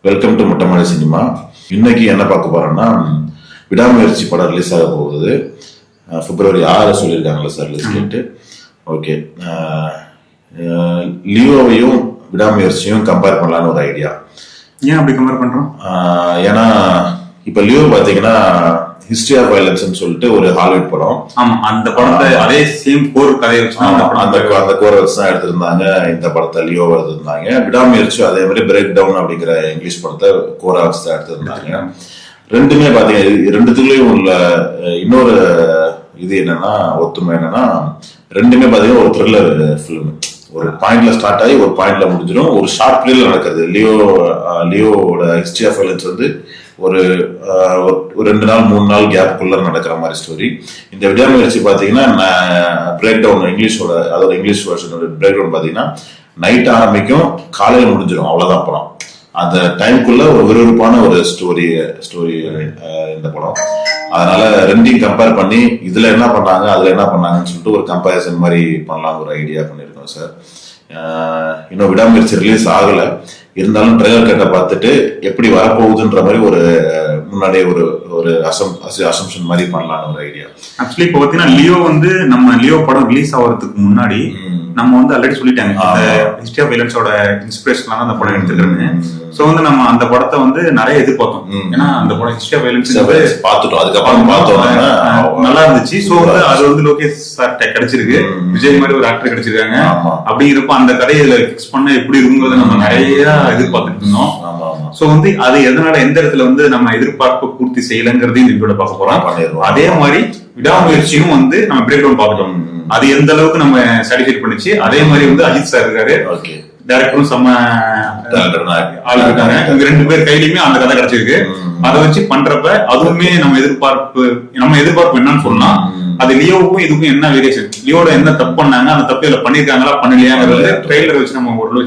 Welcome to முட்டமாடி cinema. இன்னைக்கு என்ன பார்க்க போறோம்னா, விடாமுயற்சி படம் ரிலீஸ் ஆக போகுது. பிப்ரவரி 6 சொல்லியிருக்காங்களா சார் ரிலீஸ் டேட்டு. ஓகே, லியோவையும் விடாமுயற்சியும் கம்பேர் பண்ணலான்னு ஒரு ஐடியா. ஏன் அப்படி கம்பேர் பண்றோம்? ஏன்னா இப்ப லியோ பாத்தீங்கன்னா ஹிஸ்டரி ஆஃப் வயலன்ஸ் சொல்லிட்டு ஒரு ஹாலிவுட் படம். ஆமா, அந்த படத்தை அதே சேம் கோர் கதையை வச்சு அந்த கோரை வச்சு தான் எடுத்திருந்தாங்க. இந்த படத்தை லியோ எடுத்திருந்தாங்க. விடாமுயற்சி அதே மாதிரி பிரேக் டவுன் அப்படிங்கிற இங்கிலீஷ் படத்தை கோரா வச்சு தான் எடுத்திருந்தாங்க. ரெண்டுமே பாத்தீங்கன்னா ரெண்டுத்துலயும் உள்ள இன்னொரு இது என்னன்னா, ஒத்துமை என்னன்னா, ரெண்டுமே பாத்தீங்கன்னா ஒரு த்ரில்லர் ஃபிலிம். ஒரு பாயிண்ட்ல ஸ்டார்ட் ஆகி ஒரு பாயிண்ட்ல முடிஞ்சிடும். ஒரு ஷார்ட் பீரியட்ல நடக்கிறது. லியோவோட ஹிஸ்டரி ஆஃப் வயலன்ஸ் வந்து ஒரு 2 நாள் 3 நாள் கேப்புக்குள்ள நடக்கிற மாதிரி ஸ்டோரி. இந்த விடாமுயற்சி பாத்தீங்கன்னா பிரேக் டவுன் இங்கிலீஷோட, அதோட இங்கிலீஷ் வெர்ஷனோட பிரேக் டவுன் பாத்தீங்கன்னா நைட் ஆரம்பிக்கும், காலையில முடிஞ்சிடும். அவ்வளவுதான் படம். அந்த டைம்குள்ள ஒரு விறுவிறுப்பான ஒரு ஸ்டோரி இந்த படம். அதனால ரெண்டையும் கம்பேர் பண்ணி இதுல என்ன பண்ணாங்க அதுல என்ன பண்ணாங்கன்னு சொல்லிட்டு ஒரு கம்பேரிசன் மாதிரி பண்ணலாம் ஒரு ஐடியா பண்ணிருக்கோம் சார். இன்னும் விடாமுயற்சி ரிலீஸ் ஆகல, இருந்தாலும் ட்ரெய்லர் கட்டை பார்த்துட்டு எப்படி வரப்போகுதுன்ற மாதிரி ஒரு முன்னாடியே ஒரு அசம்ஷன் மாதிரி பண்ணலாம்னு ஒரு ஐடியா. ஆக்சுவலி இப்போ பாத்தீங்கன்னா லியோ வந்து நம்ம லியோ படம் ரிலீஸ் ஆகிறதுக்கு முன்னாடி நம்ம வந்து ஆல்ரெடி சொல்லிட்டாங்க ஹிஸ்டரி ஆஃப் வயலன்ஸோட இன்ஸ்பிரேஷன் அந்த படம் எடுத்துக்கிறேன்னு. சோ வந்து நம்ம அந்த படத்தை வந்து நிறைய எதிர்பார்த்தோம். ஏன்னா அந்த படம் ஹிஸ்டரி ஆஃப் வயலன்ஸ் பார்த்துட்டோம், அதுக்கப்புறம் பார்த்தோம், நல்லா இருந்துச்சு. சோ வந்து அது வந்து லோகேஷ் சார் கிடைச்சிருக்கு, விஜய் மாதிரி ஒரு ஆக்டர் கிடைச்சிருக்காங்க. அப்படிங்கிறப்ப அந்த கதையை பிக்ஸ் பண்ண எப்படி இருக்குங்கிறத நம்ம நிறைய எதிர்பார்த்துட்டு இருந்தோம். சோ வந்து அது எதனால எந்த இடத்துல வந்து நம்ம எதிர்பார்ப்பு பூர்த்தி செய்யலங்கிறதையும் இதோட பார்க்க போறோம். அதே மாதிரி விடாமுயற்சியும் வந்து நம்ம பிரேக் டவுன் பார்த்துட்டோம். அது எந்த அளவுக்கு நம்ம சாட்டிஸ்ஃபை பண்ணிச்சு. அதே மாதிரி வந்து அஜித் சார் இருக்காரு, டைரக்டரும் செம்ம ஆள் இருக்காங்க. இவங்க 2 பேர் கையிலுமே அந்த கதை கிடைச்சிருக்கு. அதை வச்சு பண்றப்ப அதுவுமே நம்ம எதிர்பார்ப்பு என்னன்னு சொல்லலாம். அது லியோவுக்கும் இதுக்கும் என்ன வேரியேஷன், லியோட என்ன தப்பு பண்ணாங்க, அந்த தப்பு இதுல பண்ணிருக்காங்களா பண்ணலையாங்கிறது ட்ரெய்லர் வச்சு நம்ம ஒரு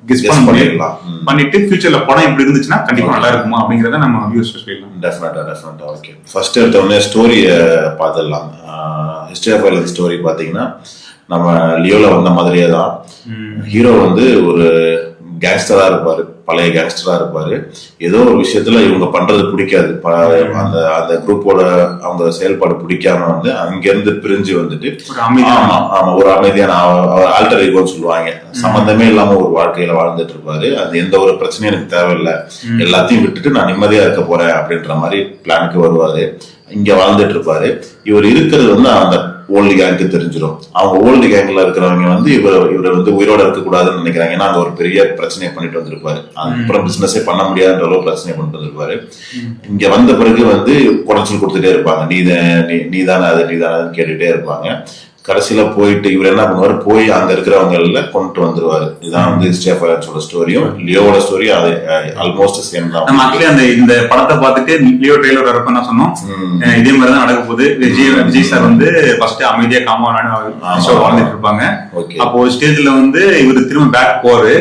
கெஸ் பண்ண முடியலாம். பண்ணிட்டு ஃபியூச்சர்ல படம் இப்படி இருந்துச்சுன்னா கண்டிப்பா நல்லா இருக்குமா அப்படிங்கறத நம்ம வியூஸ் சொல்லலாம். டெஃபினட்டா. ஓகே, ஃபர்ஸ்ட் எடுத்த உடனே ஸ்டோரிய பார்த்துடலாம். ஹிஸ்டரி ஆஃப் வயலன்ஸ் ஸ்டோரி பாத்தீங்கன்னா நம்ம லியோல வந்த மாதிரியே தான். ஹீரோ வந்து ஒரு கேங்ஸ்டரா இருப்பாரு, பழைய கேங்ஸ்டரா இருப்பாரு. ஏதோ ஒரு விஷயத்துல இவங்க பண்றது பிடிக்காது, அந்த குரூப்போட அவங்க செயல்பாடு பிடிக்காம வந்து அங்கிருந்து பிரிஞ்சு வந்துட்டு ஒரு அமைதியான ஆல்டர் ஈகோன்னு சொல்லுவாங்க, சம்பந்தமே இல்லாம ஒரு வாழ்க்கையில வாழ்ந்துட்டு இருப்பாரு. அது எந்த ஒரு பிரச்சனையும் எனக்கு தேவையில்லை, எல்லாத்தையும் விட்டுட்டு நான் நிம்மதியா இருக்க போறேன் அப்படின்ற மாதிரி பிளானுக்கு வருவாரு. இங்க வாழ்ந்துட்டு இருப்பாரு. இவர் இருக்கிறது வந்து அந்த ஓல்டு கேங்க்கு தெரிஞ்சிடும். அவங்க ஓல்டு கேங்க்ல இருக்கிறவங்க வந்து இவரை வந்து உயிரோட இருக்கக்கூடாதுன்னு நினைக்கிறாங்க. ஏன்னா அங்க ஒரு பெரிய பிரச்சனையை பண்ணிட்டு வந்திருப்பாரு. அதுக்கப்புறம் பிசினஸே பண்ண முடியாதுன்ற அளவு பிரச்சனையை பண்ணிட்டு வந்திருப்பாரு. இங்க வந்த பிறகு வந்து குறைச்சல் கொடுத்துட்டே இருப்பாங்க, நீதானே அதுன்னு கேட்டுட்டே இருப்பாங்க. கடைசியில போயிட்டு இவர் என்ன பண்ணுவாரு, போய் அங்க இருக்கிறவங்க எல்லாம் கொண்டு வந்துருவாரு. இதுதான் வந்து ஹிஸ்டரி ஆஃப் வயலன்ஸோட ஸ்டோரியும் லியோவோட ஸ்டோரியும் அது ஆல்மோஸ்ட் சேம் தான். நம்ம ஆக்சுவலி இந்த படத்தை பார்த்துட்டு லியோ ட்ரெய்லர் வரப்ப என்ன சொன்னோம், இதே மாதிரிதான் நடக்க போகுது. விஜய் சார் வந்து ஃபர்ஸ்ட் அமைதியா வாழ்ந்துட்டு இருப்பாங்க. அப்போ ஒரு ஸ்டேஜ்ல வந்து இவரு திரும்ப பேக் போவாரு.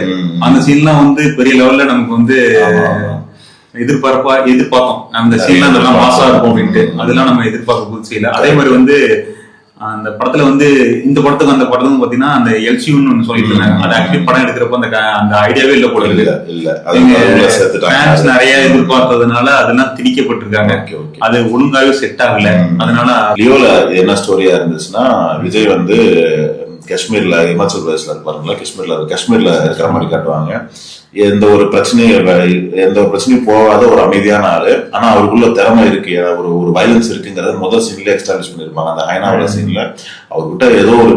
அந்த சீன்லாம் வந்து பெரிய லெவல்ல நமக்கு வந்து எதிர்பார்த்தோம். அந்த சீன்லாம் அதெல்லாம் மாசா இருக்கும் அப்படின்ட்டு அதெல்லாம் நம்ம எதிர்பார்க்க போது செய்யல. அதே மாதிரி வந்து அந்த படத்துல வந்து இந்த படத்துக்கு அந்த படத்துக்கும் பாத்தீங்கன்னா அந்த எல்சியூன்னு ஒண்ணு சொல்லிட்டு இருந்தாங்க. அது ஆக்சுவலி படம் எடுக்கிறப்ப அந்த ஐடியாவே இல்ல போல இருக்கு. நிறைய எதிர்பார்த்ததுனால அதெல்லாம் திணிக்கப்பட்டிருக்காங்க. அது ஒழுங்காவே செட் ஆகல. அதனால லியோல என்ன ஸ்டோரியா இருந்துச்சுன்னா, விஜய் வந்து காஷ்மீர்ல, இமாச்சல் பிரதேஷ்ல இருப்பாருங்களா, காஷ்மீர்ல இருக்கிற மாதிரி காட்டுவாங்க. எந்த ஒரு பிரச்சனையும் போகாத ஒரு அமைதியான ஆளு. ஆனா அவருக்குள்ள திறமை இருக்கு, ஒரு வயலன்ஸ் இருக்குங்கிறத முதல் சீன்ல எஸ்டாப்ளிஷ் பண்ணிருப்பாங்க. அந்த ஹைனாவோட சீன்ல அவர்கிட்ட ஏதோ ஒரு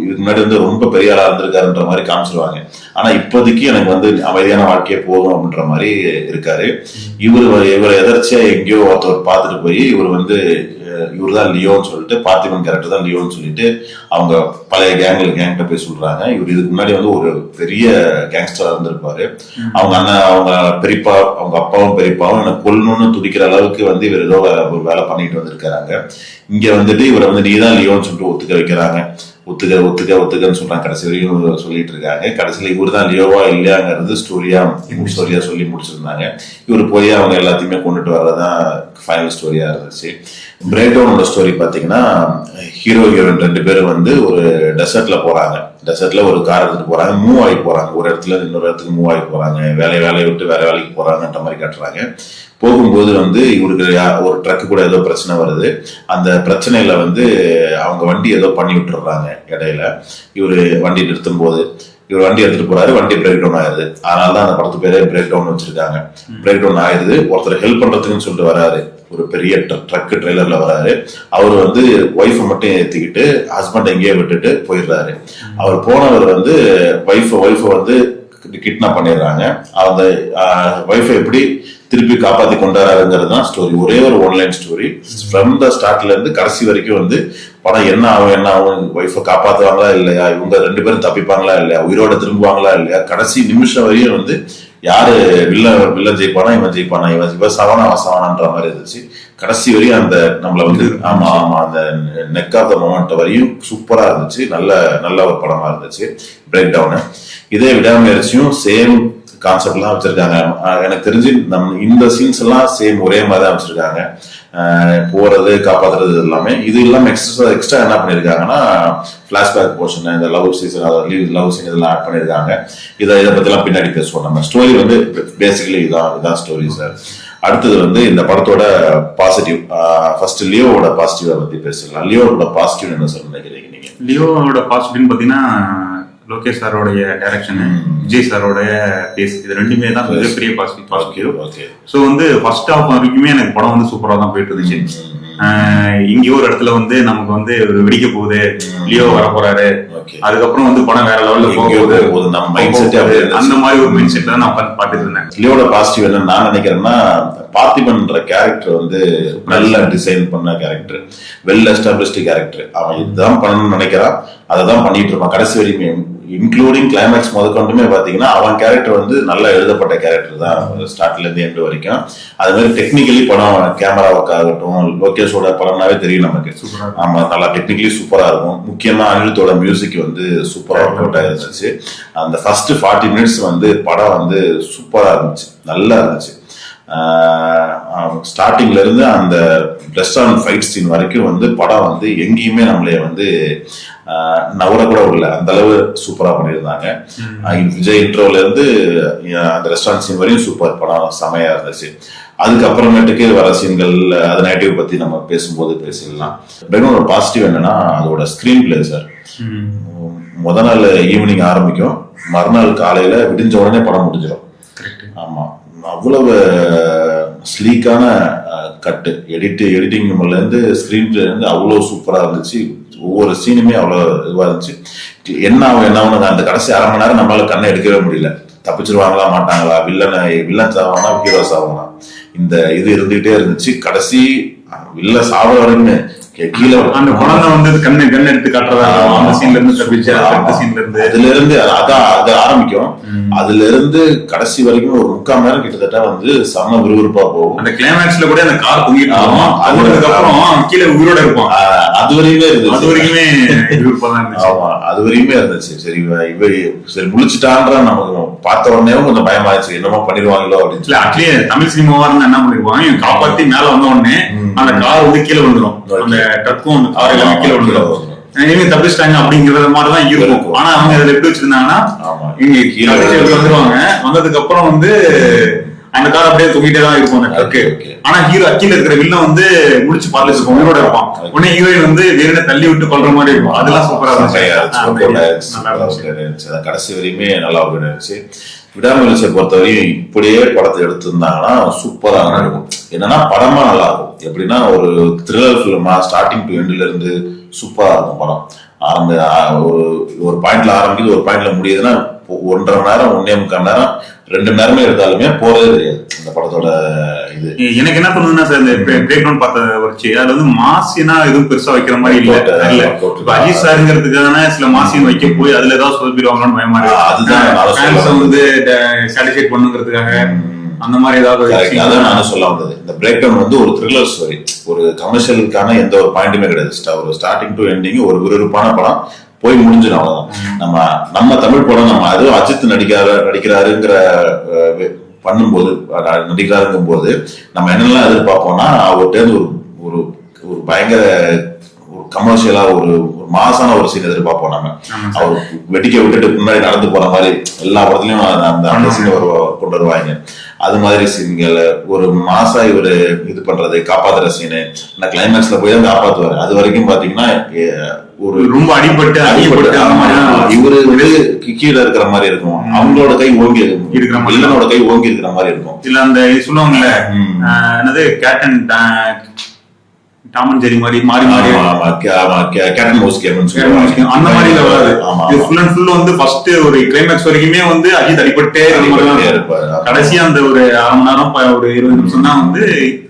இதுக்கு முன்னாடி வந்து ரொம்ப பெரிய ஆளா இருந்திருக்காருன்ற மாதிரி காமிச்சிருவாங்க. ஆனா இப்போதைக்கு எனக்கு வந்து அமைதியான வாழ்க்கையே போதும் அப்படின்ற மாதிரி இருக்காரு. இவரை எதர்ச்சியா எங்கேயோ ஒருத்தர் பார்த்துட்டு போய் இவர் தான் லியோன்னு சொல்லிட்டு, பார்த்திபன் கேரக்டர் தான் லியோன்னு சொல்லிட்டு அவங்க பழைய கேங்கிட்ட போய் சொல்றாங்க. இவர் இதுக்கு முன்னாடி வந்து ஒரு பெரிய கேங்ஸ்டரா இருந்திருப்பாரு. அவங்க அண்ணன், அவங்க பெரியப்பா, அவங்க அப்பாவும் பெரியப்பாவும் எனக்கு கொல்லணும்னு துடிக்கிற அளவுக்கு வந்து இவர் ஏதோ ஒரு வேலை பண்ணிட்டு வந்திருக்காங்க. இங்க வந்துட்டு இவரை வந்து நீதான் லியோன்னு சொல்லிட்டு ஒத்துக்க வைக்கிறாங்க. ஒத்துக்கன்னு சொல்றாங்க. கடைசி வரையும் சொல்லிட்டு இருக்காங்க. கடைசியில இவர் தான் லியோவா இல்லையாங்கிறது ஸ்டோரியா சொல்லி முடிச்சிருந்தாங்க. இவர் போய் அவங்க எல்லாத்தையுமே கொண்டுட்டு வர்றதான் ஃபைனல் ஸ்டோரியா இருந்துச்சு. பிரேக் டவுனோட ஸ்டோரி பாத்தீங்கன்னா, ஹீரோ ஹீரோயின் 2 பேரும் வந்து ஒரு டெசர்ட்ல போறாங்க. டெசர்ட்ல ஒரு கார் எடுத்துட்டு போறாங்க, மூவ் ஆகி போறாங்க, ஒரு இடத்துல இன்னொரு இடத்துக்கு மூவ் ஆகி போறாங்க, வேலையை விட்டு வேற வேலைக்கு போறாங்கன்ற மாதிரி காட்டுறாங்க. போகும்போது வந்து இவருக்கு ஒரு ட்ரக்கு கூட ஏதோ பிரச்சனை வருது. அந்த பிரச்சனையில வந்து அவங்க வண்டி ஏதோ பண்ணி விட்டுறாங்க இடையில. இவரு வண்டி நிறுத்தும் போது இவர் வண்டி எடுத்துட்டு போறாரு, வண்டி பிரேக் டவுன் ஆயிருது. அதனாலதான் அந்த படத்து பேரே பிரேக் டவுன் வச்சிருக்காங்க. பிரேக் டவுன் ஆயிருது. ஒருத்தர் ஹெல்ப் பண்றதுக்குன்னு சொல்லிட்டு வராரு, ஒரு பெரிய ட்ரக் ட்ரெய்லர்ல வராரு. அவர் வந்து ஒய்ஃபை மட்டும் ஏத்திக்கிட்டு ஹஸ்பண்ட் எங்கேயே விட்டுட்டு போயிடுறாரு. அவர் போனவர் வந்து ஒய்ஃபை வந்து கிட்னாப் பண்ணிடுறாங்க. அந்த ஒய்ஃபை எப்படி திருப்பி காப்பாத்தி கொண்டாடுங்கிறது தான் ஸ்டோரி. ஒரே ஒரு ஒன்லைன் ஸ்டோரி ஃப்ரம் த ஸ்டார்ட்ல இருந்து கடைசி வரைக்கும் வந்து படம் என்ன ஆகும், ஒய்ஃபை காப்பாத்துவாங்களா இல்லையா, இவங்க 2 பேரும் தப்பிப்பாங்களா இல்லையா, உயிரோட திரும்புவாங்களா இல்லையா, கடைசி நிமிஷம் வரையும் வந்து யாரு வில்லன் ஜெயிப்பானா இவன் ஜெயிப்பானா, இவன் சவானா அவன் சவானான்ற மாதிரி இருந்துச்சு. கடைசி வரையும் அந்த நம்மள வந்து ஆமா அந்த நெக் ஆஃப் த மொமெண்ட் வரையும் சூப்பரா இருந்துச்சு. நல்ல ஒரு படமா இருந்துச்சு பிரேக் டவுன். இதே விடாமுயற்சியும் சேம் கான்செப்ட்லாம் வச்சிருக்காங்க. எனக்கு தெரிஞ்சு இந்த சீன்ஸ் எல்லாம் சேம் ஒரே மாதிரி தான் வச்சிருக்காங்க. போறது காப்பாத்துறது எல்லாமே. இது இல்லாம எக்ஸ்ட்ரா என்ன பண்ணிருக்காங்கன்னா பிளாஷ்பேக் போர்ஷன், இந்த லவ் சீன் இதெல்லாம் ஆட் பண்ணிருக்காங்க. இதை பத்தி எல்லாம் பின்னாடி பேசுவோம். நம்ம ஸ்டோரி வந்து பேசிக்கலி இதான் ஸ்டோரி சார். அடுத்தது வந்து இந்த படத்தோட பாசிட்டிவ். ஃபர்ஸ்ட் லியோவோட பாசிட்டிவ் பத்தி பேசலாம். லியோவோட பாசிட்டிவ் என்ன சார் நினைக்கிறீங்க நீங்க? லியோவோட பாசிட்டிவ்னு பாத்தீங்கன்னா லோகேஷ் சாரோடைய டைரக்ஷன், விஜய் சாரோடைய பேஸ், இது ரெண்டுமே தான் மிகப்பெரிய பாசிட்டிவ். ஸோ வந்து ஃபர்ஸ்ட் ஹாஃப் வரைக்குமே எனக்கு படம் வந்து சூப்பரா தான் போயிட்டு இருந்துச்சு. இங்கேயோ ஒரு இடத்துல வந்து நமக்கு வந்து வெடிக்க போகுது, லியோ வர போறாரு, அதுக்கப்புறம் வந்து படம் வேற லெவல்ல போகுது, அந்த மாதிரி ஒரு மைண்ட் செட்ல நான் பாத்துட்டு இருந்தேன். லியோட பாசிட்டிவ் என்ன நான் நினைக்கிறேன்னா, பார்த்திபன்ற கேரக்டர் வந்து நல்ல டிசைன் பண்ண கேரக்டர், வெல் எஸ்டாப்ளிஷ்டு கேரக்டர். அவன் இதுதான் பண்ணணும்னு நினைக்கிறான், அதை தான் பண்ணிட்டு இருப்பான் கடைசி வரைக்குமே. இன்க்ளூடிங் கிளைமேக்ஸ் முதற்கொண்டுமே பாத்தீங்கன்னா அவன் கேரக்டர் வந்து நல்லா எழுதப்பட்ட கேரக்டர் தான் ஸ்டார்ட்ல இருந்து எண்ட் வரைக்கும். அது மாதிரி டெக்னிக்கலி படம், கேமரா ஒர்க் ஆகட்டும், லோகேஷோட படம்னாவே தெரியும் நமக்கு. ஆமா, நல்லா டெக்னிக்கலி சூப்பரா இருக்கும். முக்கியமா அனிருத்தோட மியூசிக் வந்து சூப்பரா ஒர்க் அவுட் ஆயிருந்துச்சு. அந்த ஃபர்ஸ்ட் 40 மினிட்ஸ் வந்து படம் வந்து சூப்பரா இருந்துச்சு, நல்லா இருந்துச்சு. ஸ்டார்டிங்ல இருந்து அந்த ரெஸ்டாரண்ட் ஃபைட் சீன் வரைக்கும் வந்து படம் வந்து எங்கேயுமே நம்மளே வந்து நவர கூட உள்ள அந்த அளவு சூப்பரா பண்ணியிருந்தாங்க. விஜய் இன்ட்ரோல இருந்து அந்த ரெஸ்டாரண்ட் சீன் வரையும் சூப்பர், படம் செமையா இருந்துச்சு. அதுக்கப்புறமேட்டுக்கு வர சீன்கள், அது நெகட்டிவ் பத்தி நம்ம பேசும்போது பேசிடலாம். பெங்களூரோட பாசிட்டிவ் என்னன்னா அதோட ஸ்கிரீன் பிளே சார். முதல் நாள் ஈவினிங் ஆரம்பிக்கும், மறுநாள் காலையில விடிஞ்ச உடனே படம் முடிஞ்சிடும். ஆமா, அவ்வளவு ஸ்லீக்கான கட்டு, எடிட்டிங் இருந்து ஸ்கிரீன் பிளே இருந்து அவ்வளவு சூப்பரா இருந்துச்சு. ஒவ்வொரு சீனுமே அவ்வளவு இதுவா இருந்துச்சு. என்ன ஆகும் அந்த கடைசி அரை மணி நேரம் நம்மளால கண்ணை எடுக்கவே முடியல. தப்பிச்சிருவாங்களா மாட்டாங்களா, வில்லன் சாவானா ஹீரோ சாவானா, இந்த இது இருந்துகிட்டே இருந்துச்சு. கடைசி வில்ல சாவ வரைன்னு கீழே அந்த குழந்தை வந்து கண்ணு எடுத்து காட்டுறதா, அந்த சீன்ல இருந்து தப்பிச்சு அடுத்த சீன்ல இருந்து அதுல இருந்து அதான் அது ஆரம்பிக்கும். அதுல இருந்து கடைசி வரைக்கும் ஒரு 3/4 மணி நேரம் கிட்டத்தட்ட வந்து செம்ம விறுவிறுப்பா போகும். அந்த கிளைமேக்ஸ்ல கூட அந்த கார் பொங்கிட்டு அதுக்கப்புறம் கீழே உயிரோட இருப்போம். அது வரைக்குமே இருந்துச்சு, அது வரைக்குமே விறுவிறுப்பா தான் இருந்துச்சு. ஆமா, அது வரைக்குமே இருந்துச்சு. சரி முழிச்சுட்டான்ற நமக்கு பார்த்த உடனே கொஞ்சம் பயமாயிருச்சு, என்னமோ பண்ணிடுவாங்களோ அப்படின்னு. ஆக்சுவலி தமிழ் சினிமாவா இருந்தா என்ன பண்ணிருப்பாங்க, காப்பாத்தி மேல வந்த உடனே அந்த கார் வந்து கீழே விழுந்துரும், அந்த ட்ரக்கும் அந்த கார் எல்லாமே கீழே விழுந்துரும், தப்பிச்சிட்டாங்க அப்படிங்கிற மாதிரிதான் இருக்கும். ஆனா அவங்க அதுல எப்படி வச்சிருந்தாங்கன்னா, வந்துருவாங்க, வந்ததுக்கு அப்புறம் வந்து அந்த கார் அப்படியே தூக்கிட்டே தான் இருக்கும் அந்த ட்ரக்கு. ஆனா ஹீரோ அக்கீல இருக்கிற வில்லன் வந்து முடிச்சு பார்த்துட்டு இருக்கும், உயிரோட இருப்பான். உடனே ஹீரோயின் வந்து வேற தள்ளி விட்டு கொள்ற மாதிரி இருக்கும். அதெல்லாம் சூப்பரா இருந்துச்சு. கடைசி வரையுமே நல்லா இருந்துச்சு. விடாமுயற்சியை பொறுத்தவரையும் இப்படியே படத்தை எடுத்திருந்தாங்கன்னா சூப்பரா இருக்கும். என்னன்னா படமா நல்லா இருக்கும். எப்படின்னா ஒரு த்ரில்லர் பிலிமா ஸ்டார்டிங் டு எண்ட்ல இருந்து சூப்பரா இருக்கும் படம். ஒரு பாயிண்ட்ல ஆரம்பிக்குது, ஒரு பாயிண்ட்ல முடியுதுன்னா 1.5 மணி நேரம் 1.25 நேரம் 2 மணி நேரமே எடுத்தாலுமே போறதே தெரியாது இந்த படத்தோட. இது எனக்கு என்ன பண்ணுதுன்னா சார், இந்த பிரேக் டவுன் பார்த்த வச்சு அதுல வந்து மாசினா எதுவும் பெருசா வைக்கிற மாதிரி இல்ல. அஜித் சாருங்கிறதுக்கான சில மாசின் வைக்க போய் அதுல ஏதாவது சொதப்பிடுவாங்கன்னு பயமா இருக்கு. அதுதான் வந்து சாட்டிஸ்ஃபை பண்ணுங்கிறதுக்காக அந்த மாதிரி ஏதாவது. அதான் நானும் சொல்ல வந்தது, இந்த பிரேக் டவுன் வந்து ஒரு த்ரில்லர் ஸ்டோரி, ஒரு கமர்ஷியலுக்கான எந்த ஒரு பாயிண்ட்டுமே கிடையாது. ஒரு ஸ்டார்டிங் டு எண்டிங் ஒரு விறுவிறுப்பான படம் போய் முடிஞ்சிடும், அவ்வளவுதான். நம்ம தமிழ் படம் நம்ம அதுவும் அஜித் நடிக்கிறாருங்கிற பண்ணும்போது, நடிக்கிறாருங்கும் போது நம்ம என்னெல்லாம் எதிர்பார்ப்போம்னா அவர்கிட்ட ஒரு ஒரு பயங்கர ஒரு கமர்ஷியலா ஒரு மாசான ஒரு சீன் எதிர்பார்ப்போம் நம்ம. அவர் வெடிக்க விட்டுட்டு முன்னாடி நடந்து போற மாதிரி எல்லா படத்துலயும் அந்த சீனை கொண்டு வருவாங்க. அது மாதிரி சீன்கள் ஒரு மாசா இவரு இது பண்றது, காப்பாத்துற சீனு, கிளைமேக்ஸ்ல போய் தான் காப்பாத்துவாரு. அது வரைக்கும் பாத்தீங்கன்னா ஒரு ரொம்ப அடிபட்டு இவரு வந்து கீழே இருக்கிற மாதிரி இருக்கும், அவங்களோட கை ஓங்கி இருக்கிற மாதிரி, இல்லனோட கை ஓங்கி இருக்கிற மாதிரி இருக்கும். இல்ல அந்த சொல்லுவாங்கல்ல என்னது கேப்டன் டாம் அண்ட் ஜெர்ரி மாதிரி மாறி மாறி கேப்டன் மவுஸ் அந்த மாதிரி வராது. ஃபுல் அண்ட் ஃபுல் வந்து ஃபர்ஸ்ட் ஒரு கிளைமேக்ஸ் வரைக்குமே வந்து அஜித் அடிபட்டே இருப்பாரு. கடைசியா அந்த ஒரு அரை மணி நேரம் ஒரு 20 நிமிஷம் தான் வந்து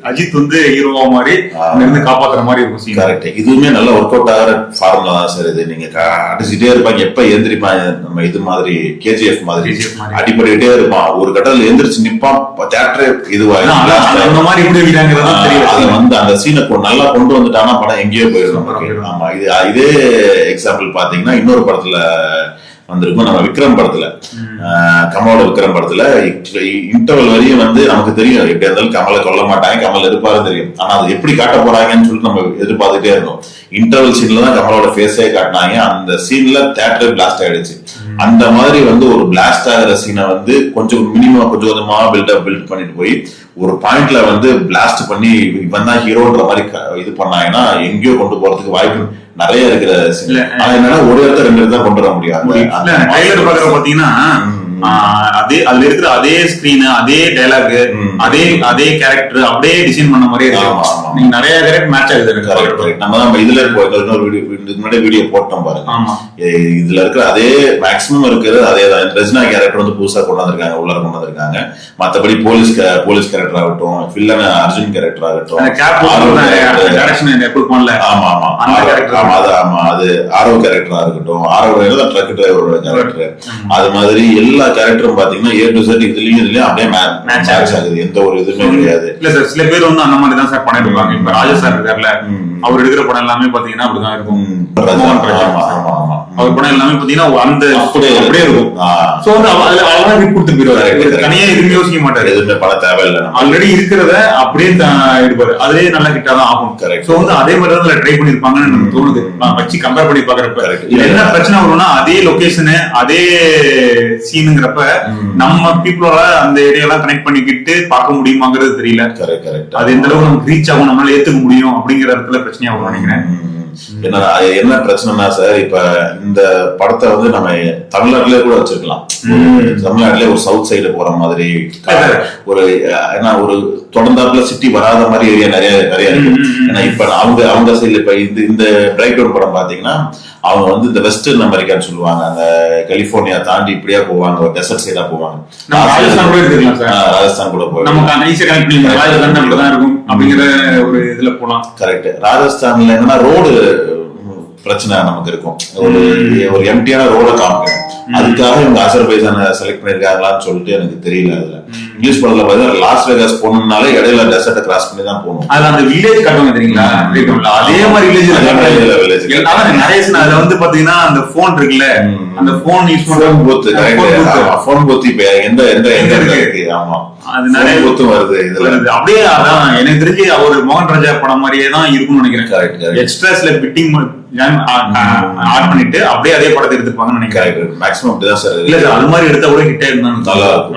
அஜித் வந்து ஹீரோவா மாதிரி இருந்து காப்பாத்துற மாதிரி இருக்கும். கரெக்ட். இதுவுமே நல்ல ஒர்க் அவுட் ஆகிற ஃபார்முலா தான் சார். இது நீங்க அடிச்சுட்டே இருப்பாங்க, எப்ப எந்திரிப்பாங்க, நம்ம இது மாதிரி கேஜிஎஃப் மாதிரி அடிப்படையிட்டே இருப்பான், ஒரு கட்டத்துல எந்திரிச்சு நிப்பான், தியேட்டர் இதுவாக அந்த மாதிரி அது வந்து அந்த சீனை நல்லா கொண்டு வந்துட்டானா படம் எங்கேயோ போயிடும். ஆமா, இதே எக்ஸாம்பிள் பாத்தீங்கன்னா இன்னொரு படத்துல வந்திருக்கும், நம்ம விக்ரம் படத்துல, கமலோட விக்ரம் படத்துல இன்டர்வல் வரையும் வந்து நமக்கு தெரியும் எப்படி இருந்தாலும் கமலை கொல்ல மாட்டாங்க, கமல் இருப்பாரு தெரியும். ஆனா அது எப்படி காட்ட போறாங்கன்னு சொல்லிட்டு நம்ம எதிர்பார்த்துட்டே இருந்தோம். இன்டர்வல் சீன்ல தான் கமலோட ஃபேஸே காட்டினாங்க. அந்த சீன்ல தியேட்டர் பிளாஸ்ட் ஆயிடுச்சு. அந்த மாதிரி வந்து ஒரு பிளாஸ்ட் ஆகிற சீனை வந்து கொஞ்சம் மினிமம் கொஞ்சம் கொஞ்சமா பில்ட் பண்ணிட்டு போய் ஒரு பாயிண்ட்ல வந்து பிளாஸ்ட் பண்ணி இவன் தான் ஹீரோன்ற மாதிரி இது பண்ணாங்கன்னா எங்கேயோ கொண்டு போறதுக்கு வாய்ப்பு நிறைய இருக்கிற சீன். என்னன்னா ஒரு இடத்த 2 இடத்த கொண்டு வர முடியாது. பாத்தீங்கன்னா அதே அதுல இருக்கிற அதே ஸ்கிரீன், அதே டைலாக், அதே கேரக்டர் அப்படியே டிசைன் பண்ண மாதிரியே இருக்கு. நீங்க நிறைய கேரக்டர் மேட்ச் ஆகுது. நம்ம இதுல இன்னொரு வீடியோ போட்டோம் பாருங்க, இதுல இருக்கிற அதே மேக்ஸிமம் இருக்கிறது அதே தான். ரெஜினா கேரக்டர் வந்து புதுசா கொண்டு வந்திருக்காங்க, உள்ள கொண்டு வந்திருக்காங்க. மத்தபடி போலீஸ் கேரக்டர் ஆகட்டும், வில்லன் அர்ஜுன் கேரக்டர் ஆகட்டும், அது ஆரோ கேரக்டரா இருக்கட்டும், ஆரோ ட்ரக் டிரைவரோட கேரக்டர், அது மாதிரி எல்லா கேரக்டரும் பாத்தீங்கன்னா A to Z இதுலயும் அப்படியே மேட்ச் ஆகுது. எந்த ஒரு இதுவுமே கிடையாது. இல்ல சார், சில பேர் வந்து அந்த மாதிரி தான் சார் பண்ணிருப்பாங்க. இப்ப ராஜா சார் இருக்காருல, அவர் எடுக்கிற படம் எல்லாமே பாத்தீங்கன்னா அப்படிதான் இருக்கும். அவர் படம் எல்லாமே பாத்தீங்கன்னா அந்த அப்படியே இருக்கும். சோ வந்து அழகா ஹிட் கொடுத்து போயிடுவாரு. தனியா எதுவுமே யோசிக்க மாட்டாரு, எதுவுமே படம் தேவையில்லை. ஆல்ரெடி இருக்கிறத அப்படியே எடுப்பாரு, அதுலயே நல்லா ஹிட்டா தான் ஆகும். சோ வந்து அதே மாதிரி தான் ட்ரை பண்ணிருப்பாங்கன்னு எனக்கு தோணுது. வச்சு கம்பேர் பண்ணி பாக்குறப்ப என்ன பிரச்சனை வரும்னா, அதே லொகேஷனு அதே சீனுங்கிறப்ப நம்ம பீப்புளோட அந்த ஏரியாலாம் கனெக்ட் பண்ணிக்கிட்டு பார்க்க முடியுமாங்கிறது தெரியல. அது எந்த அளவுக்கு நமக்கு ரீச் ஆகும், நம்மளால ஏத்துக்க முடியும் அப்படிங்கிற இடத்துல பிரச்சனையா வரும் நினைக்கிறேன். என்ன பிரச்சனைனா சார், இப்ப இந்த படத்தை வந்து நம்ம தமிழ்நாட்டிலே கூட வச்சிருக்கலாம். தமிழ்நாட்டிலே ஒரு சவுத் சைடு போற மாதிரி ஒரு ஒரு தொடர்ந்தாப்புல சிட்டி வராத மாதிரி ஏரியா நிறைய இருக்கு. ஏன்னா இப்ப அவங்க சைடுல இப்ப இந்த பிரேக் டவுன் படம் பாத்தீங்கன்னா அவங்க வந்து இந்த வெஸ்டர்ன் அமெரிக்கான்னு சொல்லுவாங்க, அந்த கலிபோர்னியா தாண்டி இப்படியா போவாங்க, ஒரு டெசர்ட் சைடா போவாங்க. ராஜஸ்தான் கூட போவாங்க. கரெக்ட். ராஜஸ்தான்ல என்னன்னா ரோடு பிரச்சனை நமக்கு இருக்கும். ஒரு எம்டியான ரோட காமிக்கணும். அதுக்காக இவங்க அசர்பைஜான செலக்ட் பண்ணிருக்காங்களான்னு சொல்லிட்டு எனக்கு தெரியல. அதுல இங்கிலீஷ் படத்துல பாத்தீங்கன்னா லாஸ் வேகாஸ் போகணும்னாலே இடையில டெசர்ட்டை கிராஸ் பண்ணி தான் போகணும். அதுல அந்த வில்லேஜ் காட்டுவாங்க தெரியுங்களா, அதே மாதிரி வில்லேஜ் அதுல வந்து பாத்தீங்கன்னா அந்த போன் இருக்குல்ல, அந்த போன் யூஸ் போன் பூத்து இப்ப எந்த இருக்கு. ஆமா, அது நிறைய பூத்து வருது இதுல. அப்படியே அதான் எனக்கு தெரிஞ்சு அவர் மோகன் ராஜா படம் மாதிரியே தான் இருக்கும்னு நினைக்கிறேன். எக்ஸ்ட்ராஸ்ல பிட்டிங் ஆட் பண்ணிட்டு அப்படியே அதே படத்தை எடுத்துப்பாங்கன்னு நினைக்கிறேன். மேக்ஸிமம் அப்படிதான் சார். இல்ல சார், அது மாதிரி எடுத்தா கூட ஹிட் ஆயிருந்தாலும்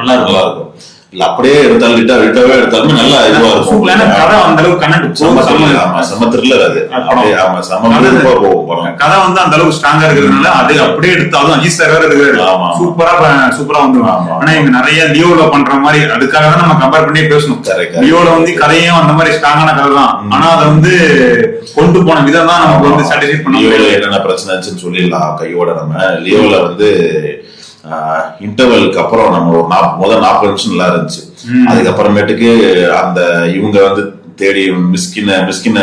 நல்லா இருக்கும். இல்ல அப்படியே எடுத்தாலும் விட்டாவே எடுத்தாலுமே நல்லா இதுவா இருக்கும். கதை அந்த அளவுக்கு கனெக்ட் செம த்ரில்லர். அது கதை வந்து அந்த அளவுக்கு ஸ்ட்ராங்கா இருக்கிறதுனால அது அப்படியே எடுத்தாலும் அஜித் சார் வேற எடுக்கிறாரு, சூப்பரா வந்து. ஆனா இவங்க நிறைய லியோல பண்ற மாதிரி, அதுக்காக தான் நம்ம கம்பேர் பண்ணி பேசணும். லியோல வந்து கதையும் அந்த மாதிரி ஸ்ட்ராங்கான கதை தான், ஆனா அதை வந்து கொண்டு போன விதம் தான் நமக்கு வந்து சாட்டிஸ்ஃபை பண்ண. என்னென்ன பிரச்சனைன்னு சொல்லிடலாம் கையோட. நம்ம லியோல வந்து இன்டர்வலுக்கு அப்புறம் நம்ம ஒரு முதல் 40 நிமிஷம் நல்லா இருந்துச்சு. அதுக்கப்புறமேட்டுக்கு அந்த இவங்க வந்து தேடி மிஸ்கின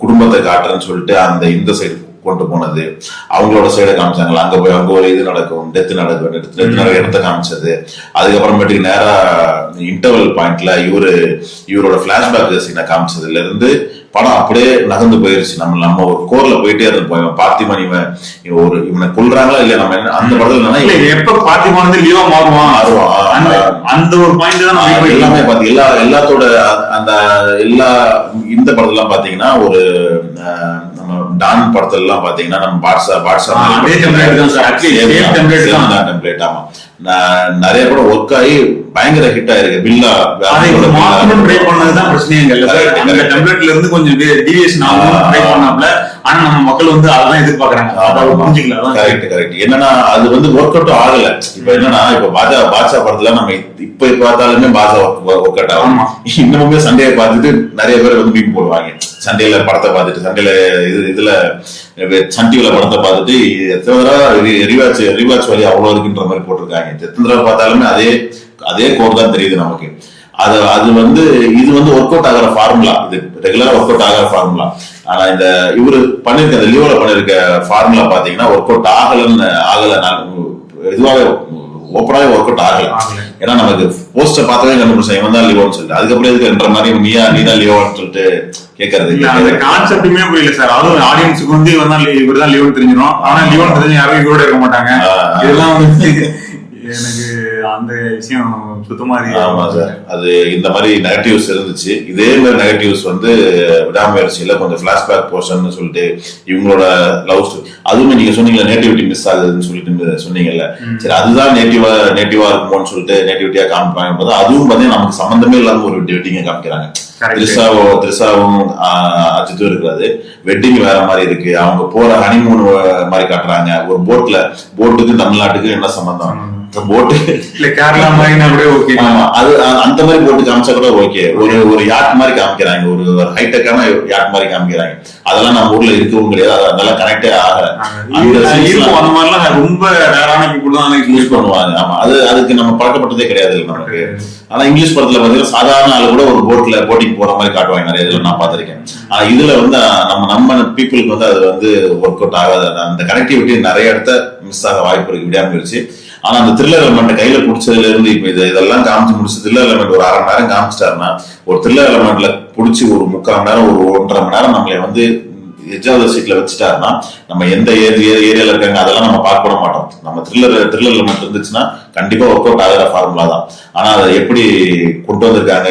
குடும்பத்தை காட்டுறேன்னு சொல்லிட்டு அந்த இந்த சைடு கொண்டு போனது, அவங்களோட சைடை காமிச்சாங்களா, அங்க போய் அங்க ஒரு இது நடக்கும், டெத் நடக்கும், இடத்த காமிச்சது. அதுக்கப்புறமேட்டுக்கு நேரா இன்டர்வல் பாயிண்ட்ல இவரோட பிளாஷ்பேக் சீனை காமிச்சதுல இருந்து படம் அப்படியே நகர்ந்து போயிருச்சு. நம்ம ஒரு கோர்ல போயிட்டே இருந்தோம். பார்த்திபன் இவனை கொல்றாங்களா இல்ல, நம்ம அந்த படத்துல எப்ப பார்த்திபன் வந்து லியோ மாறுவான் அந்த ஒரு பாயிண்ட் தான் எல்லாமே பாத்தி எல்லாத்தோட அந்த எல்லா இந்த படத்துல பாத்தீங்கன்னா ஒரு நம்ம டான் படத்துல எல்லாம் பாத்தீங்கன்னா நம்ம பாட்ஷா டெம்ப்ளேட். ஆமா, நிறைய படம் ஒர்க் ஆகி பயங்கர ஹிட் ஆயிருக்கு. பில்லா ட்ரை பண்ணதுதான் பிரச்சனையே இல்ல சார். அந்த டெம்ப்ளேட்ல இருந்து கொஞ்சம் டீவியேஷன் ஆகும் ட்ரை பண்ணாப்ல. ஆனா நம்ம மக்கள் வந்து அதான் எதிர்பார்க்கறாங்க. கரெக்ட். என்னன்னா அது வந்து ஒர்க் அவுட் ஆகல. இப்ப என்னன்னா இப்ப பாட்ஷா படத்துல நம்ம இப்ப பார்த்தாலுமே பாட்ஷா ஒர்க் அவுட் ஆகும். இன்னமுமே சண்டையை பார்த்துட்டு நிறைய பேர் வந்து மீன் போடுவாங்க. சண்டையில படத்தை பார்த்துட்டு சண்டையில இதுல சன் டிவில படத்தை பார்த்துட்டு எத்தனை தடவை ரிவாட்ச் வழி அவ்வளவு இருக்குன்ற மாதிரி போட்டிருக்காங்க. எத்தனை தடவை பார்த்தாலுமே அதே கோர் தான் தெரியுது நமக்கு. அது வந்து இது வந்து ஒர்க் அவுட் ஆகிற ஃபார்முலா, இது ரெகுலரா ஒர்க் அவுட் ஆகிற ஃபார்முலா. ஆனா இந்த இவரு பண்ணிருக்க அந்த லியோல பண்ணிருக்க ஃபார்முலா பாத்தீங்கன்னா ஒர்க் அவுட் ஆகல இதுவாக ஓப்பனாவே ஒர்க் அவுட் ஆகல. ஏன்னா நமக்கு போஸ்டர் பார்த்தவே கண்டுபிடிச்சேன் இவன் தான் லியோன்னு சொல்லிட்டு. அதுக்கப்புறம் இதுக்குன்ற மாதிரி நீ தான் லியோன்னு சொல்லிட்டு கேட்கறது கான்செப்டுமே புரியல சார். அதுவும் ஆடியன்ஸுக்கு வந்து இவர் தான் லியோன்னு தெரிஞ்சிடும். ஆனா லியோன்னு தெரிஞ்சு யாரும் இவரோட இருக்க மாட்டாங்க. இதெல்லாம் வந்து எனக்கு அந்த விஷயம் சுத்தமா. ஆமா சார், அது இந்த மாதிரி நெகட்டிவ்ஸ் இருந்துச்சு. இதே மாதிரி நெகட்டிவ்ஸ் வந்து விடாமுயற்சியில கொஞ்சம் பிளாஷ்பேக் போர்ஷன் சொல்லிட்டு இவங்களோட லவ் ஸ்டோரி, அதுவுமே நீங்க சொன்னீங்கல்ல நேட்டிவிட்டி மிஸ் ஆகுதுன்னு சொல்லிட்டு சொன்னீங்கல்ல. சரி, அதுதான் நேட்டிவா இருக்குமோன்னு சொல்லிட்டு நேட்டிவிட்டியா காமிப்பாங்க. அதுவும் பாத்தீங்கன்னா நமக்கு சம்பந்தமே இல்லாம ஒரு வெட்டிங்க காமிக்கிறாங்க. த்ரிஷாவும் அஜித்தும் இருக்கிறது. வெட்டிங் வேற மாதிரி இருக்கு. அவங்க போற ஹனிமூன் மாதிரி காட்டுறாங்க. ஒரு போட்டுக்கு தமிழ்நாட்டுக்கு என்ன சம்பந்தம்? போட்டு கேரளா மாதிரி ஓகே. அது அந்த மாதிரி போட்டு காமிச்சா கூட ஓகே. ஒரு யாட் மாதிரி காமிக்கிறாங்க, ஒரு ஹைடெக்கான யாட் மாதிரி காமிக்கிறாங்க. அதெல்லாம் நம்ம ஊர்ல இருக்கவும் கிடையாது. அதெல்லாம் கனெக்டே ஆகல. அந்த மாதிரிலாம் ரொம்ப ரேரான பீப்புள் தான் யூஸ் பண்ணுவாங்க. ஆமா, அதுக்கு நம்ம பழக்கப்பட்டதே கிடையாது நமக்கு. ஆனா இங்கிலீஷ் படத்துல பாத்தீங்கன்னா சாதாரண ஆளு கூட ஒரு போட்டிங் போற மாதிரி காட்டுவாங்க நிறைய இதுல நான் பாத்திருக்கேன். ஆனா இதுல வந்து நம்ம பீப்புளுக்கு வந்து அது வந்து ஒர்க் அவுட் ஆகாது. அந்த கனெக்டிவிட்டி நிறைய இடத்த மிஸ் ஆக வாய்ப்பு இருக்கு விடாமுயற்சி. ஆனா அந்த த்ரில்லர் எலமெண்ட் கையில புடிச்சதுல இருந்து இப்ப இதெல்லாம் காமிச்சு முடிச்சு த்ரில்லர் எலமெண்ட் ஒரு 1/2 மணி நேரம் காமிச்சிட்டாருன்னா, ஒரு த்ரில்லர் எலமெண்ட்ல புடிச்சு ஒரு 3/4 மணி நேரம் ஒரு 1.5 மணி நேரம் நம்மளை வந்து எஜாவது சீட்ல வச்சுட்டாருன்னா நம்ம எந்த ஏரியால இருக்காங்க அதெல்லாம் நம்ம பார்க்க மாட்டோம். நம்ம த்ரில்லர் எலமெண்ட் இருந்துச்சுன்னா கண்டிப்பா ஒர்க் அவுட் ஆகிற ஃபார்முலா தான். ஆனா அதை எப்படி கொண்டு வந்திருக்காங்க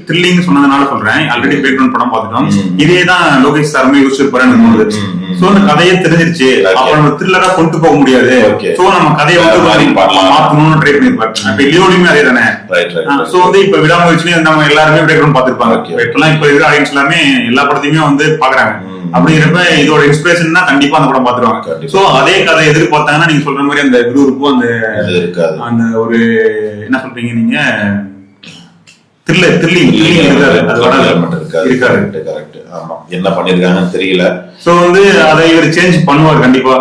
த்ரில்லிங் சொன்னதுனால சொல்றேன். ஆல்ரெடி பேக்ரவுண்ட் படம் பார்த்துட்டோம். இதேதான் லோகேஷ் சாருமே யோசிச்சிருப்பாருன்னு தோணுது. சோ அந்த கதையே தெரிஞ்சிருச்சு. அப்ப நம்ம த்ரில்லரா கொண்டு போக முடியாது. சோ நம்ம கதையை வந்து மாத்தணும்னு ட்ரை பண்ணிருப்பாரு. இப்ப லியோலையுமே அதே தானே. சோ வந்து இப்ப விடாமுயற்சியும் நம்ம எல்லாருமே பேக்ரவுண்ட் பார்த்திருப்பாங்க. இப்பெல்லாம் இப்ப இருக்கிற ஆடியன்ஸ் எல்லாமே எல்லா படத்தையுமே வந்து பாக்குறாங்க. அப்படிங்கிறப்ப இதோட இன்ஸ்பிரேஷன் தான் கண்டிப்பா அந்த படம் பாத்துருவாங்க. சோ அதே கதை எதிர்பார்த்தாங்கன்னா நீங்க சொல்ற மாதிரி அந்த குரூருக்கும் அந்த ஒரு என்ன சொல்றீங்க நீங்க என்ன பண்ணிருக்காங்கன்னு தெரியல. சோ வந்து அதை இவர் சேஞ்ச் பண்ணுவார் கண்டிப்பா.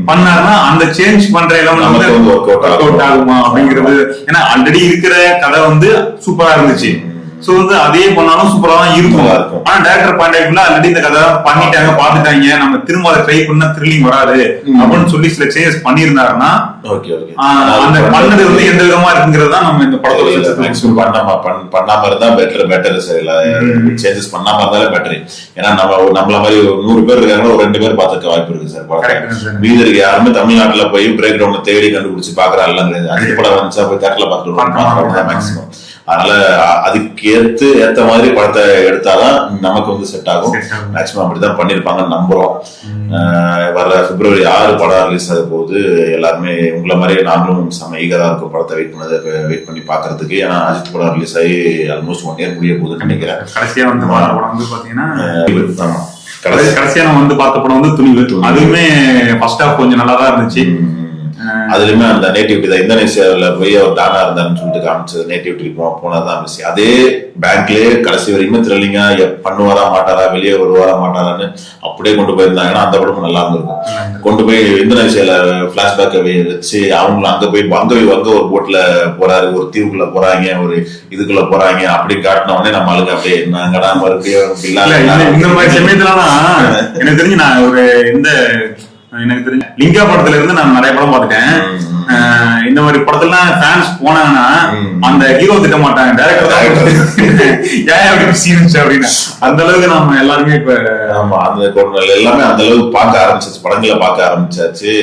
பண்ணாருன்னா அந்த சேஞ்ச் பண்ற எல்லாம் ஒர்க் அவுட் ஆகுமா அப்படிங்கிறது. ஏன்னா ஆல்ரெடி இருக்கிற கதை வந்து சூப்பரா இருந்துச்சு. சோ வந்து அதே பண்ணாலும் சூப்பரா தான் இருக்கும். ஆனா டைரக்டர் பாயிண்ட் ஆஃப் வியூல ஆல்ரெடி இந்த கதை பண்ணிட்டாங்க பாத்துட்டாங்க, நம்ம திரும்ப அதை ட்ரை பண்ணா த்ரில்லிங் வராது அப்படின்னு சொல்லி சில சேஞ்சஸ் பண்ணிருந்தாருன்னா அந்த பண்ணது வந்து எந்த விதமா இருக்குங்கிறது தான் நம்ம இந்த படத்தோட பண்ணாம இருந்தா பெட்டர். சேஞ்சஸ் பண்ணாம இருந்தாலே பெட்டர். ஏன்னா நம்மள மாதிரி 100 பேர் இருக்காங்க, ஒரு 2 பேர் பாத்துக்க வாய்ப்பு இருக்கு சார். மீதி இருக்கு யாருமே தமிழ்நாட்டுல போய் பிரேக் கிரவுண்ட் தேடி கண்டுபிடிச்சு பாக்குறாங்க. அஞ்சு படம் வந்துச்சா போய் தேட்டர்ல பாத்துட்டு மேக்சிமம். அதனால அதுக்கு ஏத்த மாதிரி படத்தை எடுத்தாதான் நமக்கு வந்து செட் ஆகும். மேக்சிமம் அப்படிதான் பண்ணிருப்பாங்கன்னு நம்புறோம். வர February 6 படம் ரிலீஸ் ஆக போகுது. எல்லாருமே உங்களை மாதிரி நாங்களும் செம ஈகரா இருக்கும் படத்தை வெயிட் பண்ணி பாக்குறதுக்கு. ஏன்னா அஜித் படம் ரிலீஸ் ஆகி ஆல்மோஸ்ட் 1 year முடிய போகுதுன்னு நினைக்கிறேன். கடைசியா வந்து படம் வந்து பாத்தீங்கன்னா கடைசியா நம்ம வந்து பார்த்த படம் வந்து துணிவு. அதுவுமே ஃபர்ஸ்ட் ஹாஃப் கொஞ்சம் நல்லா தான் இருந்துச்சு. அதுலயுமே அந்த நேட்டிவிட்டி தான். இந்தோனேசியாவில போய் அவர் டானா இருந்தாருன்னு சொல்லிட்டு காமிச்சது நேட்டிவிட்டி போனதான் மிஸ். அதே பேங்க்லயே கடைசி வரைக்குமே த்ரில்லிங்கா பண்ணுவாரா மாட்டாரா, வெளியே வருவாரா மாட்டாரான்னு அப்படியே கொண்டு போயிருந்தாங்கன்னா அந்த படமும் நல்லா இருந்திருக்கும். கொண்டு போய் இந்தோனேசியால பிளாஷ்பேக் வச்சு அவங்களும் அங்க போய் அங்க ஒரு போட்ல போறாரு, ஒரு தீவுக்குள்ள போறாங்க, ஒரு இதுக்குள்ள போறாங்க அப்படி காட்டின உடனே நம்ம ஆளுங்க அப்படியே என்னங்கடா மறுபடியும் இந்த மாதிரி சமயத்துலதான் எனக்கு தெரிஞ்சு நான் ஒரு எனக்கு தெரிஞ்ச லிங்கா படத்துல இருந்து நான் நிறைய படம் பார்த்துட்டேன். இந்த மாதிரி படத்துல ஃபேன்ஸ் போனாங்கன்னா அந்த ஹீரோ திட்ட மாட்டாங்க, டைரக்டர் அப்படின்னு. அந்த அளவுக்கு நம்ம எல்லாருமே இப்ப எல்லாமே அந்த அளவுக்கு பார்க்க ஆரம்பிச்சாச்சு, படங்களை பார்க்க ஆரம்பிச்சாச்சு.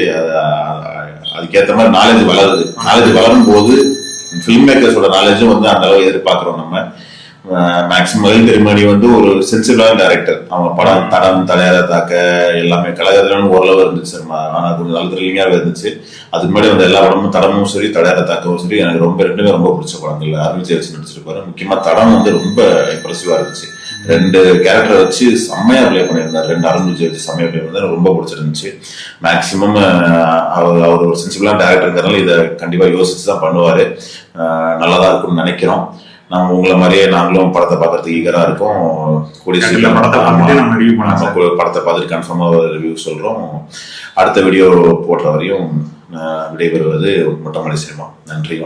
அதுக்கேற்ற மாதிரி நாலேஜ் வளரும் போது ஃபில்ம் மேக்கர்ஸோட நாலேஜும் வந்து அந்த அளவு எதிர்பார்க்கிறோம் நம்ம. மேக்சிமம் திருமணி வந்து ஒரு சென்சிபிளான டைரக்டர். அவங்க படம் தடம் தடையாத தாக்க எல்லாமே கலகலன்னு ஓரளவு இருந்துச்சு. ஆனா கொஞ்சம் நல்ல த்ரில்லிங்காவே இருந்துச்சு. அதுக்கு முன்னாடி வந்து எல்லா படமும் தடமும் சரி தடையாத தாக்கவும் சரி எனக்கு ரெண்டுமே ரொம்ப பிடிச்ச படங்கள். அருண் விஜய் வச்சு நடிச்சிருப்பாரு. முக்கியமா தடம் வந்து ரொம்ப இம்ப்ரெசிவா இருந்துச்சு. 2 கேரக்டரை வச்சு செம்மையா பிளே பண்ணியிருந்தாரு. 2 அருண் விஜய் வச்சு செம்மையா பிளே பண்ணியிருந்தாரு. ரொம்ப பிடிச்சிருந்துச்சு. மேக்சிமம் அவர் ஒரு சென்சிபிளான டேரக்டருங்கிறதுனால இதை கண்டிப்பா யோசிச்சு தான் பண்ணுவாரு. நல்லதா இருக்கும்னு நினைக்கிறோம். நம்ம உங்களை மாதிரியே நாங்களும் படத்தை பார்க்கறதுக்கு ஈகரா இருக்கோம். கூடிய சீக்கிரம் படத்தை பார்த்துட்டு கன்ஃபார்மா ரிவ்யூ சொல்றோம். அடுத்த வீடியோ போடுற வரையும் விடைபெறுவது மொட்டமலை சினிமா. நன்றி.